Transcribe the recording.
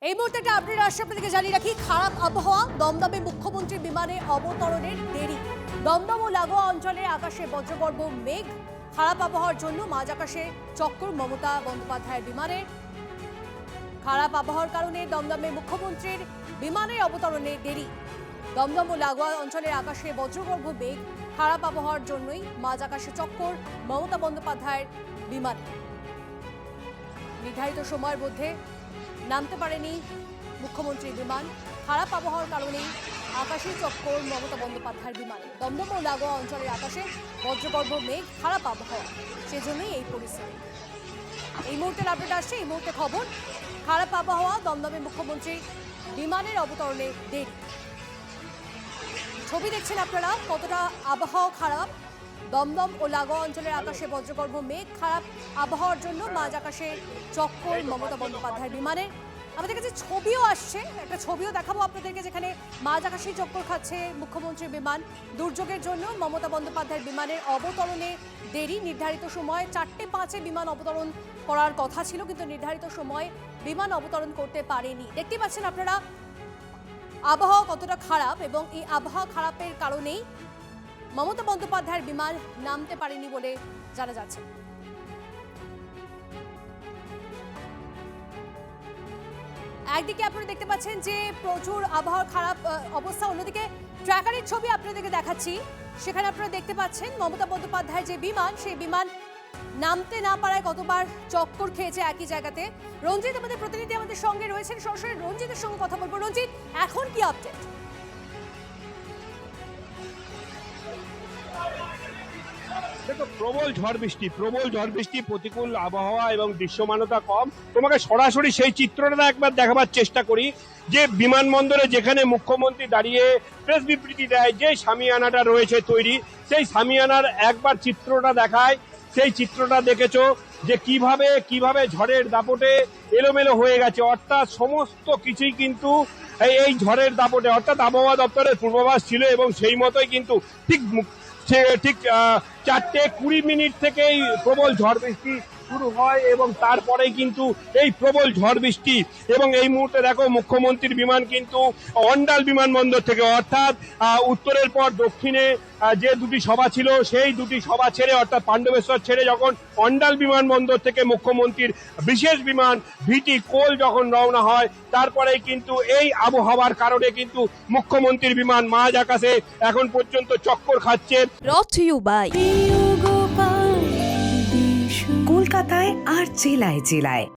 এই মুহূর্তে একটা আপডেট আসছে আপনাদেরকে জানিয়ে রাখি। খারাপ আবহাওয়া, দমদমে মুখ্যমন্ত্রীর বিমানে অবতরণের দেরি। দমদম ও লাগোয়া অঞ্চলের আকাশে বজ্রগর্ভ মেঘ। খারাপ আবহাওয়ার জন্য মাঝ আকাশে চক্কর মমতা বন্দ্যোপাধ্যায়ের বিমানে। খারাপ আবহাওয়ার কারণে দমদমে মুখ্যমন্ত্রীর বিমানের অবতরণে দেরি। দমদম ও লাগোয়া অঞ্চলের আকাশে বজ্রগর্ভ মেঘ। খারাপ আবহাওয়ার জন্যই মাঝ আকাশে চক্কর মমতা বন্দ্যোপাধ্যায়ের বিমান। নির্ধারিত সময়ের মধ্যে নামতে পারেনি মুখ্যমন্ত্রীর বিমান। খারাপ আবহাওয়ার কারণেই আকাশে চক্কর মমতা বন্দ্যোপাধ্যায়ের বিমানে। দমদম ও লাগোয়া অঞ্চলের আকাশে বজ্রগর্ভ মেঘ, খারাপ আবহাওয়া, সেজন্যই এই পরিস্থিতি। এই মুহূর্তের আপডেট আসছে, এই মুহূর্তে খবর। খারাপ আবহাওয়া, দমদমে মুখ্যমন্ত্রীর বিমানের অবতরণে দেরি। ছবি দেখছেন আপনারা কতটা আবহাওয়া খারাপ। দমদম ও লাগোয়া অঞ্চলের আকাশে বজ্রগর্ভ মেঘ। খারাপ আবহাওয়ার জন্য মাঝ আকাশে চক্কর মমতা বন্দ্যোপাধ্যায়ের বিমানে। আমাদের কাছে ছবিও আসছে, একটা ছবিও দেখাবো আপনাদেরকে, যেখানে মাঝ আকাশে চক্কর খাচ্ছে মুখ্যমন্ত্রীর বিমান। দুর্যোগের জন্য মমতা বন্দ্যোপাধ্যায়ের বিমানের অবতরণে দেরি। নির্ধারিত সময় 4:05 বিমান অবতরণ করার কথা ছিল, কিন্তু নির্ধারিত সময় বিমান অবতরণ করতে পারেনি। দেখতে পাচ্ছেন আপনারা আবহাওয়া কতটা খারাপ, এবং এই আবহাওয়া খারাপের কারণেই মমতা বন্দ্যোপাধ্যায়ের বিমান নামতে পারেনি বলে জানা যাচ্ছে। একদিকে আপনারা দেখতে পাচ্ছেন যে প্রচুর আবহাওয়ার খারাপ অবস্থা, অন্যদিকে ট্র্যাকারের ছবি আপনাদেরকে দেখাচ্ছি। সেখানে আপনারা দেখতে পাচ্ছেন মমতা বন্দ্যোপাধ্যায়ের যে বিমান, সেই বিমান নামতে না পারায় কতবার চক্কর খেয়েছে একই জায়গাতে। রঞ্জিত আমাদের প্রতিনিধি আমাদের সঙ্গে রয়েছেন, সরাসরি রঞ্জিতের সঙ্গে কথা বলবো। রঞ্জিত, এখন কি আপডেট? দেখো, প্রবল ঝড় বৃষ্টি, প্রতিকূল আবহাওয়া এবং দৃশ্যমানতা কম। তোমাকে সরাসরি সেই চিত্রটা একবার দেখাবার চেষ্টা করি, যে বিমানবন্দরে যেখানে মুখ্যমন্ত্রী দাঁড়িয়ে প্রেস বিবৃতি দেয়, যে সামিয়ানাটা রয়েছে তৈরি, সেই সামিয়ানার একবার চিত্রটা দেখায়। সেই চিত্রটা দেখেছো যে কিভাবে ঝড়ের দাপটে এলোমেলো হয়ে গেছে, অর্থাৎ সমস্ত কিছুই কিন্তু এই ঝড়ের দাপটে, অর্থাৎ আবহাওয়া দপ্তরের পূর্বাভাস ছিল এবং সেই মতোই কিন্তু ঠিক 4:20 থেকেই প্রবল ঝড় বৃষ্টি শুরু হয়, এবং তারপরেই কিন্তু এই প্রবল ঝড় বৃষ্টি। এবং এই মুহূর্তে দেখো, মুখ্যমন্ত্রীর বিমান কিন্তু অন্ডাল বিমানবন্দর থেকে, অর্থাৎ উত্তরের পর দক্ষিণে যে দুটি সভা ছিল, সেই দুটি সভা ছেড়ে, অর্থাৎ পাণ্ডবেশ্বর ছেড়ে যখন অন্ডাল বিমানবন্দর থেকে মুখ্যমন্ত্রীর বিশেষ বিমান ভিটি কোল যখন রওনা হয়, তারপরেই কিন্তু এই আবহাওয়ার কারণে কিন্তু মুখ্যমন্ত্রীর বিমান মাঝ আকাশে এখন পর্যন্ত চক্কর খাচ্ছে। Brought to you by কলকাতায় আর জেলায় জেলায়।